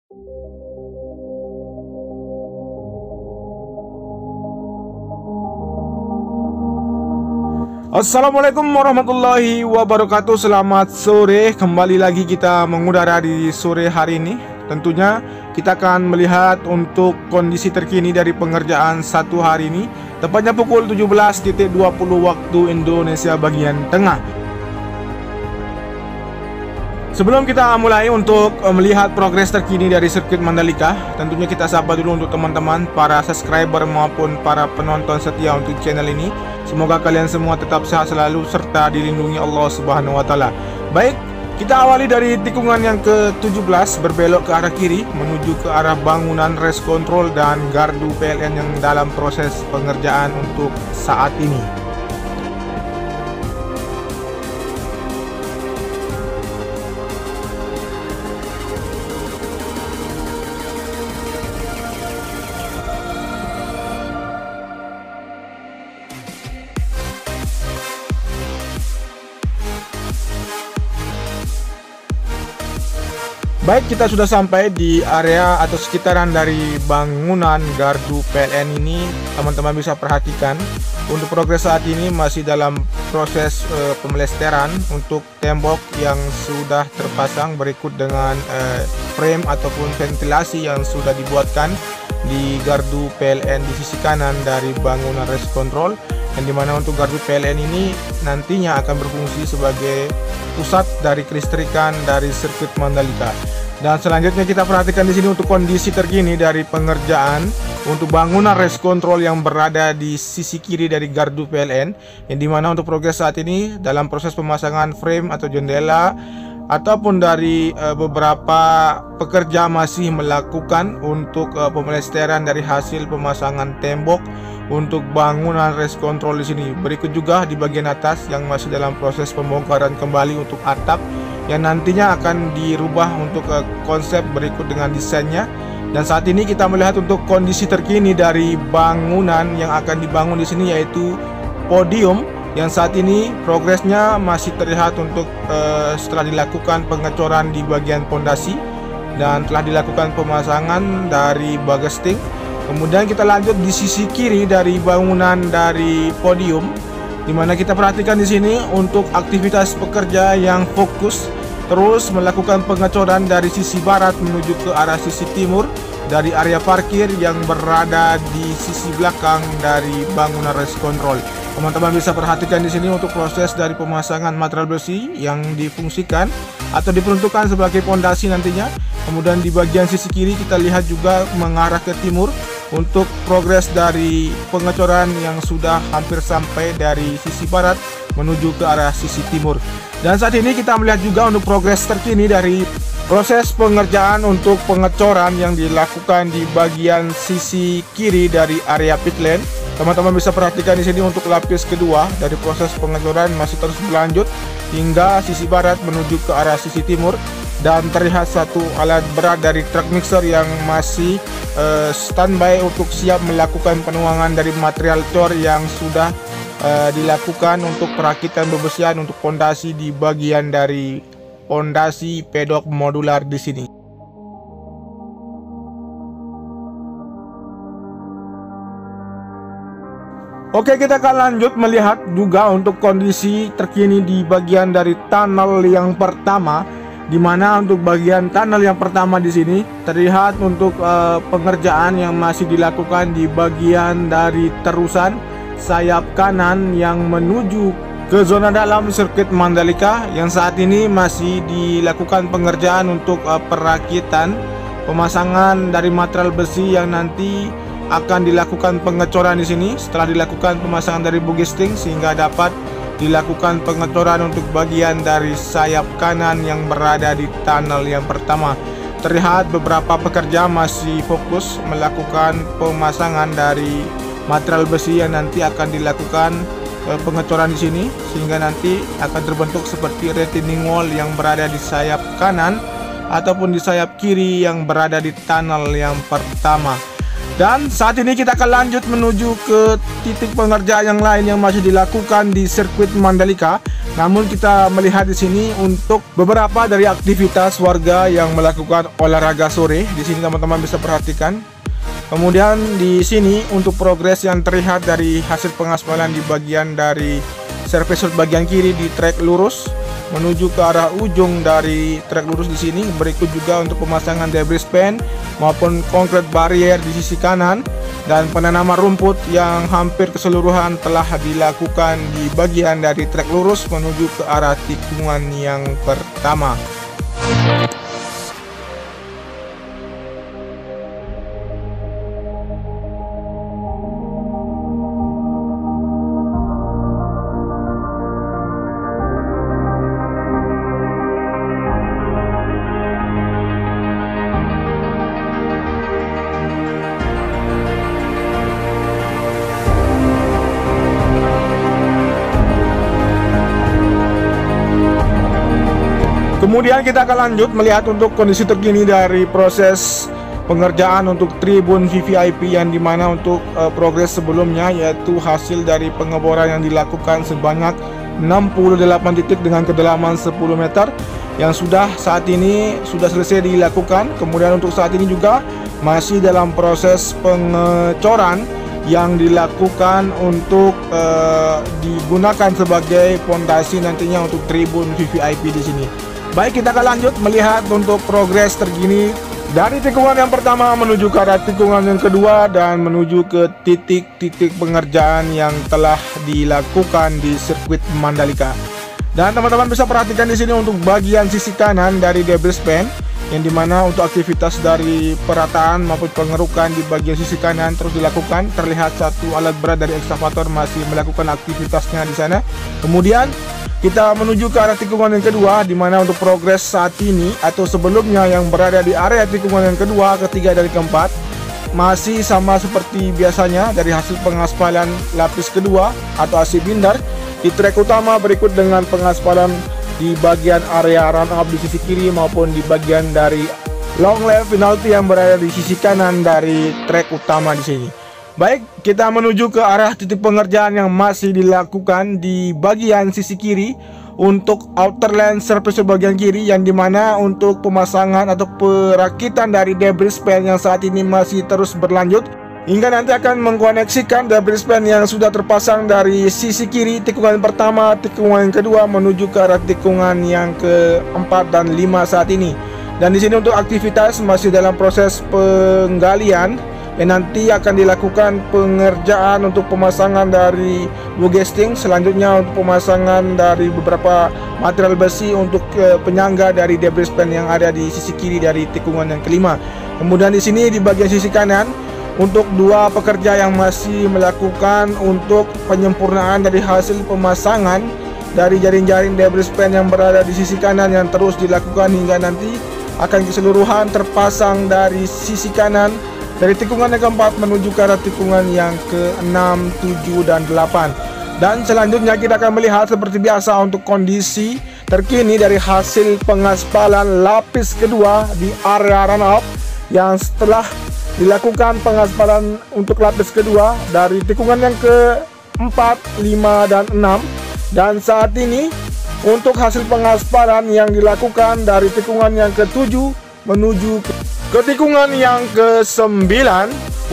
Assalamualaikum warahmatullahi wabarakatuh. Selamat sore. Kembali lagi kita mengudara di sore hari ini. Tentunya kita akan melihat untuk kondisi terkini dari pengerjaan satu hari ini, tepatnya pukul 17.20 waktu Indonesia bagian tengah. Sebelum kita mulai untuk melihat progres terkini dari sirkuit Mandalika, tentunya kita sapa dulu untuk teman-teman para subscriber maupun para penonton setia untuk channel ini. Semoga kalian semua tetap sehat selalu serta dilindungi Allah Subhanahu wa taala. Baik, kita awali dari tikungan yang ke-17 berbelok ke arah kiri menuju ke arah bangunan race control dan gardu PLN yang dalam proses pengerjaan untuk saat ini. Baik, kita sudah sampai di area atau sekitaran dari bangunan gardu PLN ini. Teman-teman bisa perhatikan untuk progres saat ini masih dalam proses pemelesteran untuk tembok yang sudah terpasang berikut dengan frame ataupun ventilasi yang sudah dibuatkan di gardu PLN di sisi kanan dari bangunan race control, yang dimana untuk gardu PLN ini nantinya akan berfungsi sebagai pusat dari kelistrikan dari sirkuit Mandalika. Dan selanjutnya kita perhatikan di sini untuk kondisi terkini dari pengerjaan untuk bangunan race control yang berada di sisi kiri dari gardu PLN, yang dimana untuk progres saat ini dalam proses pemasangan frame atau jendela ataupun dari beberapa pekerja masih melakukan untuk pemelesteran dari hasil pemasangan tembok untuk bangunan race control di sini. Berikut juga di bagian atas yang masih dalam proses pembongkaran kembali untuk atap yang nantinya akan dirubah untuk konsep berikut dengan desainnya. Dan saat ini kita melihat untuk kondisi terkini dari bangunan yang akan dibangun di sini, yaitu podium yang saat ini progresnya masih terlihat untuk setelah dilakukan pengecoran di bagian pondasi dan telah dilakukan pemasangan dari bagesting. Kemudian kita lanjut di sisi kiri dari bangunan dari podium, dimana kita perhatikan di sini untuk aktivitas pekerja yang fokus terus melakukan pengecoran dari sisi barat menuju ke arah sisi timur dari area parkir yang berada di sisi belakang dari bangunan race control. Teman-teman bisa perhatikan di sini untuk proses dari pemasangan material besi yang difungsikan atau diperuntukkan sebagai pondasi nantinya. Kemudian di bagian sisi kiri kita lihat juga mengarah ke timur untuk progres dari pengecoran yang sudah hampir sampai dari sisi barat menuju ke arah sisi timur. Dan saat ini kita melihat juga untuk progres terkini dari proses pengerjaan untuk pengecoran yang dilakukan di bagian sisi kiri dari area pit lane. Teman-teman bisa perhatikan di sini untuk lapis kedua dari proses pengecoran masih terus berlanjut hingga sisi barat menuju ke arah sisi timur, dan terlihat satu alat berat dari truk mixer yang masih standby untuk siap melakukan penuangan dari material cor yang sudah dilakukan untuk perakitan bebesian untuk pondasi di bagian dari pondasi pedok modular di sini. Oke, kita akan lanjut melihat juga untuk kondisi terkini di bagian dari tunnel yang pertama, di mana untuk bagian tunnel yang pertama di sini terlihat untuk pengerjaan yang masih dilakukan di bagian dari terusan sayap kanan yang menuju ke zona dalam sirkuit Mandalika, yang saat ini masih dilakukan pengerjaan untuk perakitan pemasangan dari material besi yang nanti akan dilakukan pengecoran di sini setelah dilakukan pemasangan dari bugesting, sehingga dapat dilakukan pengecoran untuk bagian dari sayap kanan yang berada di tunnel yang pertama. Terlihat beberapa pekerja masih fokus melakukan pemasangan dari material besi yang nanti akan dilakukan pengecoran di sini, sehingga nanti akan terbentuk seperti retaining wall yang berada di sayap kanan ataupun di sayap kiri yang berada di tunnel yang pertama. Dan saat ini kita akan lanjut menuju ke titik pengerjaan yang lain yang masih dilakukan di sirkuit Mandalika. Namun kita melihat di sini untuk beberapa dari aktivitas warga yang melakukan olahraga sore. Di sini teman-teman bisa perhatikan. Kemudian di sini untuk progres yang terlihat dari hasil pengaspalan di bagian dari surface road bagian kiri di trek lurus menuju ke arah ujung dari trek lurus di sini. Berikut juga untuk pemasangan debris pan maupun konkret barrier di sisi kanan dan penanaman rumput yang hampir keseluruhan telah dilakukan di bagian dari trek lurus menuju ke arah tikungan yang pertama. Kemudian kita akan lanjut melihat untuk kondisi terkini dari proses pengerjaan untuk tribun VVIP, yang dimana untuk progres sebelumnya yaitu hasil dari pengeboran yang dilakukan sebanyak 68 titik dengan kedalaman 10 meter yang saat ini sudah selesai dilakukan. Kemudian untuk saat ini juga masih dalam proses pengecoran yang dilakukan untuk digunakan sebagai fondasi nantinya untuk tribun VVIP di sini. Baik, kita akan lanjut melihat untuk progres terkini dari tikungan yang pertama menuju ke arah tikungan yang kedua dan menuju ke titik-titik pengerjaan yang telah dilakukan di sirkuit Mandalika. Dan teman-teman bisa perhatikan di sini untuk bagian sisi kanan dari debris pan, yang dimana untuk aktivitas dari perataan maupun pengerukan di bagian sisi kanan terus dilakukan. Terlihat satu alat berat dari ekskavator masih melakukan aktivitasnya di sana. Kemudian kita menuju ke arah tikungan yang kedua, di mana untuk progres saat ini atau sebelumnya yang berada di area tikungan yang kedua, ketiga, dan keempat masih sama seperti biasanya dari hasil pengaspalan lapis kedua atau AC binder di trek utama, berikut dengan pengaspalan di bagian area run up di sisi kiri maupun di bagian dari long lap penalti yang berada di sisi kanan dari trek utama di sini. Baik, kita menuju ke arah titik pengerjaan yang masih dilakukan di bagian sisi kiri untuk outer lane surface bagian kiri, yang dimana untuk pemasangan atau perakitan dari debris pan yang saat ini masih terus berlanjut hingga nanti akan mengkoneksikan debris pan yang sudah terpasang dari sisi kiri tikungan pertama, tikungan yang kedua menuju ke arah tikungan yang keempat dan 5 saat ini. Dan di sini untuk aktivitas masih dalam proses penggalian yang nanti akan dilakukan pengerjaan untuk pemasangan dari bogesting, selanjutnya untuk pemasangan dari beberapa material besi untuk penyangga dari debris pan yang ada di sisi kiri dari tikungan yang kelima. Kemudian di sini di bagian sisi kanan untuk dua pekerja yang masih melakukan untuk penyempurnaan dari hasil pemasangan dari jaring-jaring debris pan yang berada di sisi kanan yang terus dilakukan hingga nanti akan keseluruhan terpasang dari sisi kanan dari tikungan yang keempat menuju ke arah tikungan yang ke-6, 7, dan 8. Dan selanjutnya kita akan melihat seperti biasa untuk kondisi terkini dari hasil pengaspalan lapis kedua di area run up, yang setelah dilakukan pengaspalan untuk lapis kedua dari tikungan yang ke-4, 5, dan 6. Dan saat ini untuk hasil pengaspalan yang dilakukan dari tikungan yang ke-7 menuju ke tikungan yang ke-9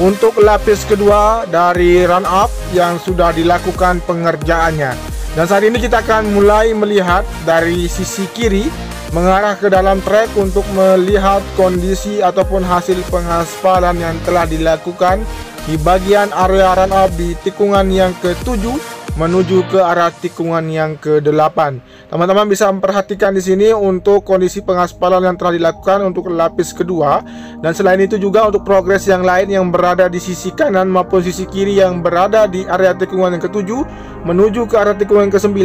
untuk lapis kedua dari run up yang sudah dilakukan pengerjaannya. Dan saat ini kita akan mulai melihat dari sisi kiri mengarah ke dalam trek untuk melihat kondisi ataupun hasil pengaspalan yang telah dilakukan di bagian area run up di tikungan yang ke-7 menuju ke arah tikungan yang ke-8. Teman-teman bisa memperhatikan di sini untuk kondisi pengaspalan yang telah dilakukan untuk lapis kedua, dan selain itu juga untuk progres yang lain yang berada di sisi kanan maupun sisi kiri yang berada di area tikungan yang ke-7 menuju ke arah tikungan yang ke-9,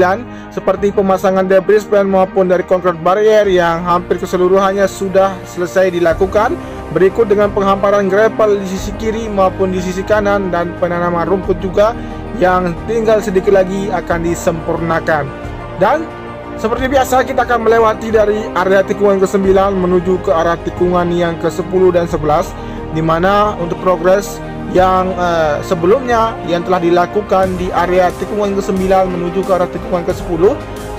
seperti pemasangan debris pan maupun dari konkret barrier yang hampir keseluruhannya sudah selesai dilakukan. Berikut dengan penghamparan gravel di sisi kiri maupun di sisi kanan dan penanaman rumput juga yang tinggal sedikit lagi akan disempurnakan. Dan seperti biasa kita akan melewati dari area tikungan ke-9 menuju ke arah tikungan yang ke-10 dan 11, dimana untuk progres yang sebelumnya yang telah dilakukan di area tikungan ke-9 menuju ke arah tikungan ke-10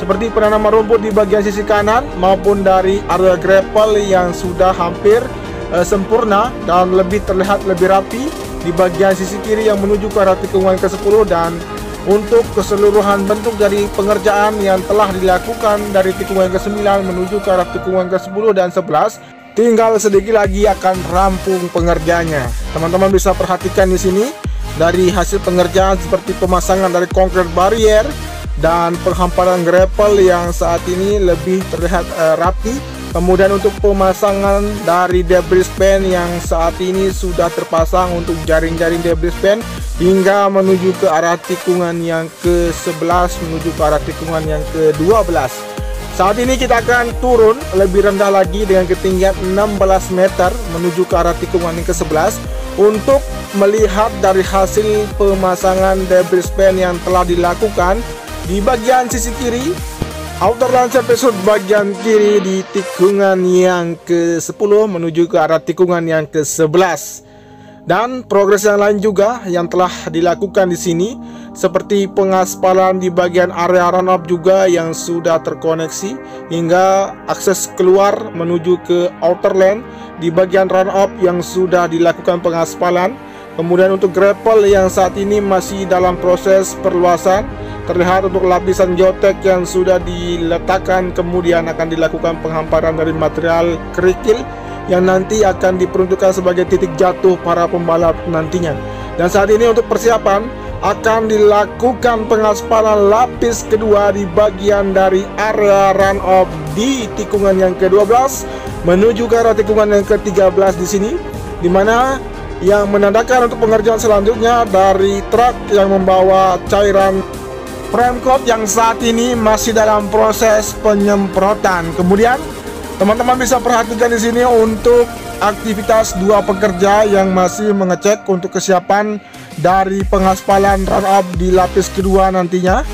seperti penanaman rumput di bagian sisi kanan maupun dari area gravel yang sudah hampir sempurna dan terlihat lebih rapi di bagian sisi kiri yang menuju ke arah tikungan ke-10. Dan untuk keseluruhan bentuk dari pengerjaan yang telah dilakukan dari tikungan ke-9 menuju ke arah tikungan ke-10 dan 11, tinggal sedikit lagi akan rampung pengerjaannya. Teman-teman bisa perhatikan di sini dari hasil pengerjaan seperti pemasangan dari konkret barrier dan penghamparan gravel yang saat ini lebih terlihat rapi. Kemudian untuk pemasangan dari debris pen yang saat ini sudah terpasang untuk jaring-jaring debris pen hingga menuju ke arah tikungan yang ke-11 menuju ke arah tikungan yang ke-12. Saat ini kita akan turun lebih rendah lagi dengan ketinggian 16 meter menuju ke arah tikungan yang ke-11 untuk melihat dari hasil pemasangan debris pen yang telah dilakukan di bagian sisi kiri outerline surface bagian kiri di tikungan yang ke-10 menuju ke arah tikungan yang ke-11. Dan progres yang lain juga yang telah dilakukan di sini seperti pengaspalan di bagian area run-up juga yang sudah terkoneksi hingga akses keluar menuju ke outerland di bagian run-up yang sudah dilakukan pengaspalan. Kemudian untuk gravel yang saat ini masih dalam proses perluasan, terlihat untuk lapisan geotek yang sudah diletakkan, kemudian akan dilakukan penghamparan dari material kerikil yang nanti akan diperuntukkan sebagai titik jatuh para pembalap nantinya. Dan saat ini untuk persiapan akan dilakukan pengaspalan lapis kedua di bagian dari area run-up di tikungan yang ke-12 menuju ke arah tikungan yang ke-13 di sini, dimana yang menandakan untuk pengerjaan selanjutnya dari truk yang membawa cairan prime coat yang saat ini masih dalam proses penyemprotan. Kemudian teman-teman bisa perhatikan di sini untuk aktivitas dua pekerja yang masih mengecek untuk kesiapan dari pengaspalan run up di lapis kedua nantinya.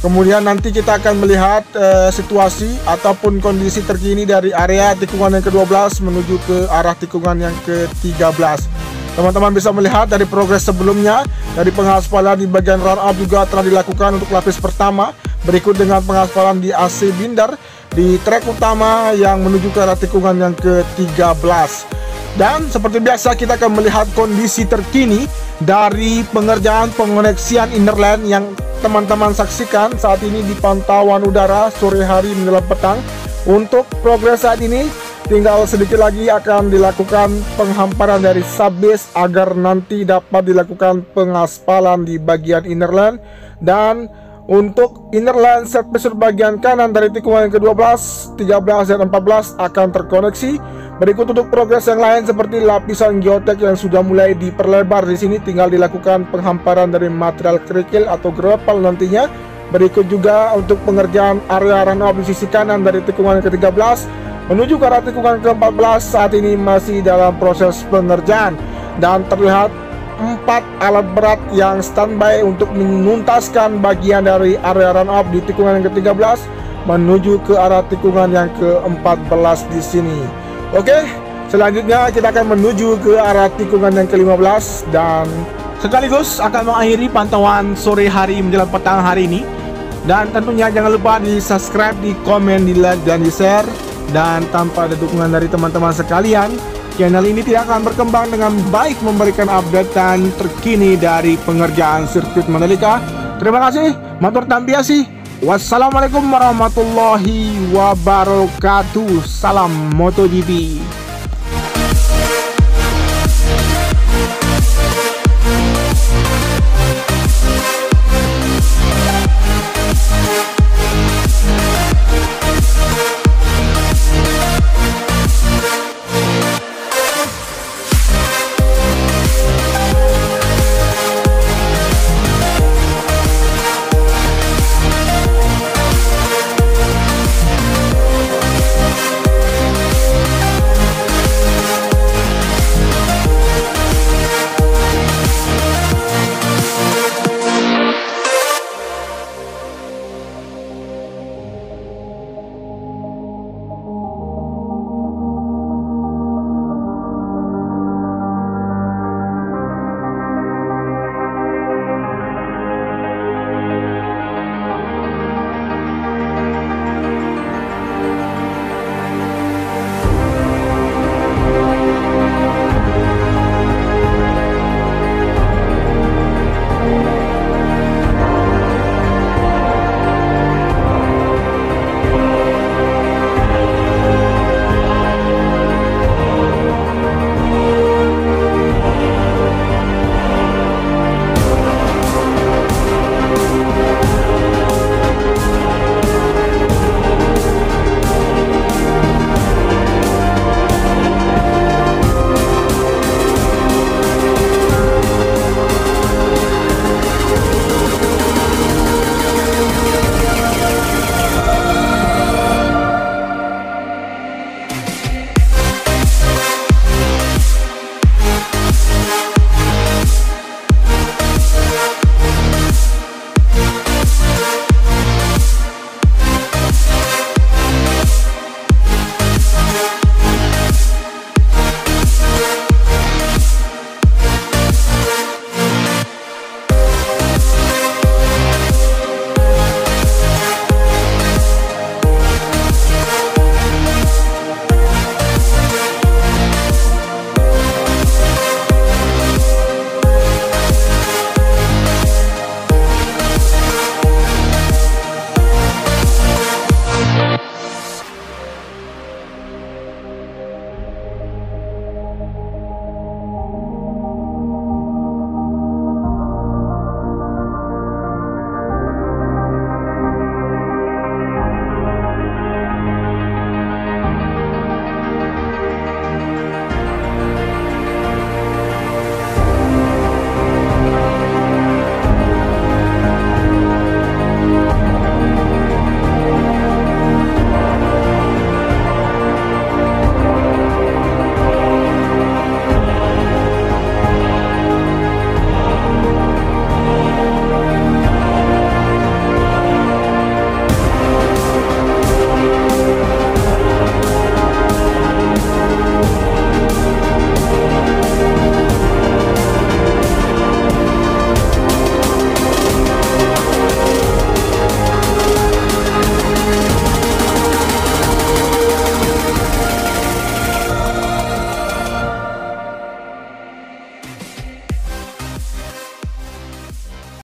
Kemudian nanti kita akan melihat situasi ataupun kondisi terkini dari area tikungan yang ke-12 menuju ke arah tikungan yang ke-13. Teman-teman bisa melihat dari progres sebelumnya dari pengaspalan di bagian run up juga telah dilakukan untuk lapis pertama, berikut dengan pengaspalan di AC binder di trek utama yang menuju ke arah tikungan yang ke-13. Dan seperti biasa kita akan melihat kondisi terkini dari pengerjaan pengoneksian innerland yang teman-teman saksikan saat ini di pantauan udara sore hari menjelang petang. Untuk progres saat ini tinggal sedikit lagi akan dilakukan penghamparan dari subbase agar nanti dapat dilakukan pengaspalan di bagian innerland. Dan untuk innerland surface bagian kanan dari tikungan yang ke-12, 13 dan 14 akan terkoneksi. Berikut untuk progres yang lain seperti lapisan geotek yang sudah mulai diperlebar di sini, tinggal dilakukan penghamparan dari material kerikil atau gravel nantinya. Berikut juga untuk pengerjaan area run up di sisi kanan dari tikungan yang ke-13 menuju ke arah tikungan ke-14 saat ini masih dalam proses pengerjaan. Dan terlihat 4 alat berat yang standby untuk menuntaskan bagian dari area run up di tikungan yang ke-13 menuju ke arah tikungan yang ke-14 di sini. Oke, selanjutnya kita akan menuju ke arah tikungan yang ke-15 dan sekaligus akan mengakhiri pantauan sore hari menjelang petang hari ini. Dan tentunya jangan lupa di subscribe, di komen, di like, dan di share. Dan tanpa ada dukungan dari teman-teman sekalian, channel ini tidak akan berkembang dengan baik memberikan update dan terkini dari pengerjaan sirkuit Mandalika. Terima kasih, matur tambiasi. Wassalamualaikum warahmatullahi wabarakatuh. Salam MotoGP.